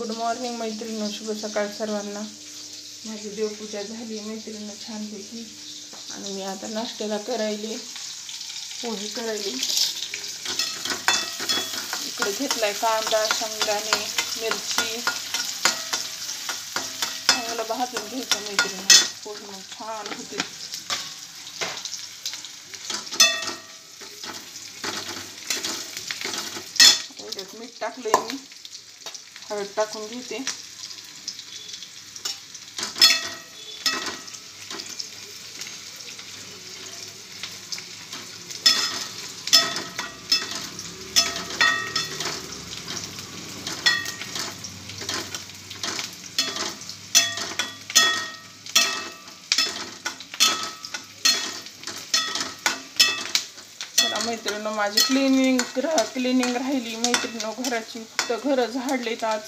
Good morning मैत्रिणींनो, शुभ सकाळ सर्वांना। माझी देवपूजा झाली मैत्रिणींनो छानपैकी, आणि मी आता नाश्त्याला करायले पोहे करायले। इकडे घेतलाय कांदा, शेंगदाणे, मिरची, चांगलं भाजून घ्यायचं मैत्रिणींनो, पोहे मग छान होतील। मीठ टाकलंय, मी हळद टाकून घेते। मैत्रिणींनो माझी क्लिनिंग राहिली मैत्रिणींनो घराची। फक्त घर झाडलेत आज,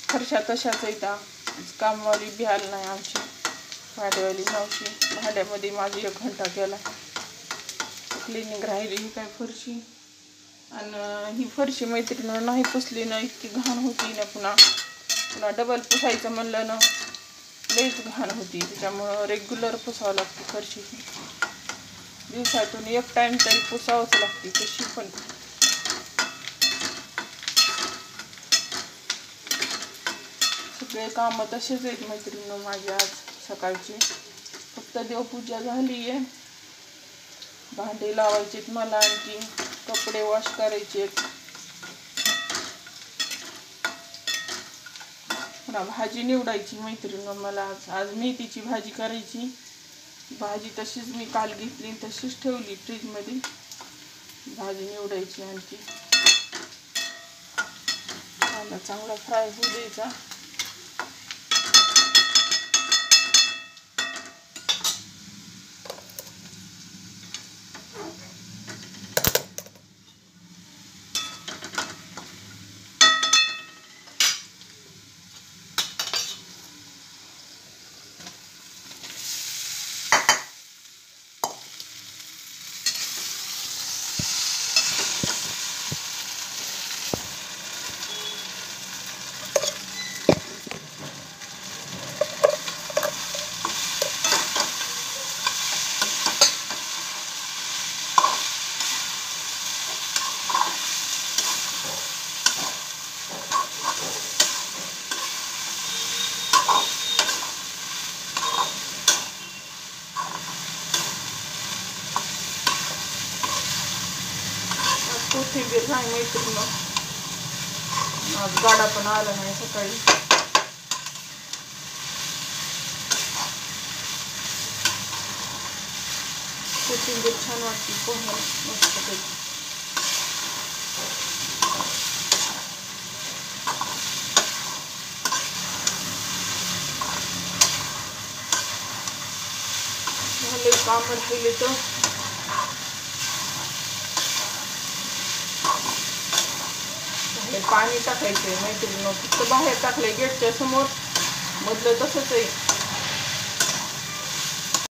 फरशा तशाच आहेत। आज कामवाली बी आली नाही आमची, भाड्यावाली मावशी। भाड्यामध्ये माझी 1 घंटा गेला। क्लिनिंग राहिली ही काय फरशी, आणि ही फरशी मैत्रिणींनो नाही पुसली ना इतकी घाण होती ना, पुन्हा डबल पुसायचं म्हणलं ना लईच घाण होती। त्याच्यामुळं रेग्युलर पुसावं लागते फरशी। दिवसातून 1 टाइम तरी पुसावंच लागते कशी पण। सगळे कामं तसेच आहेत मैत्रिणींनो माझी आज सकाळची। फक्त देवपूजा झाली आहे, भांडे लावायचेत मला, आणखी कपडे वॉश करायचेत, पुन्हा भाजी निवडायची मैत्रिणींनो मला। आज मेथीची भाजी करायची। भाजी तशीच मी काल घेतली तशीच ठेवली फ्रीजमध्ये। भाजी निवडायची, आणखी कांदा चांगला फ्राय होऊ द्यायचा। कोथिंबीर नाही मैत्रिणींनो, आज गाडा पण आला नाही सकाळी। कोथिंबीर छान वाटते पोह्याला मस्तपैकी। झाले काम केले तर पाणी टाकायचंय मैत्रिणींनो। फक्त बाहेर टाकलंय गेटच्या समोर, मधलं तसंच आहे।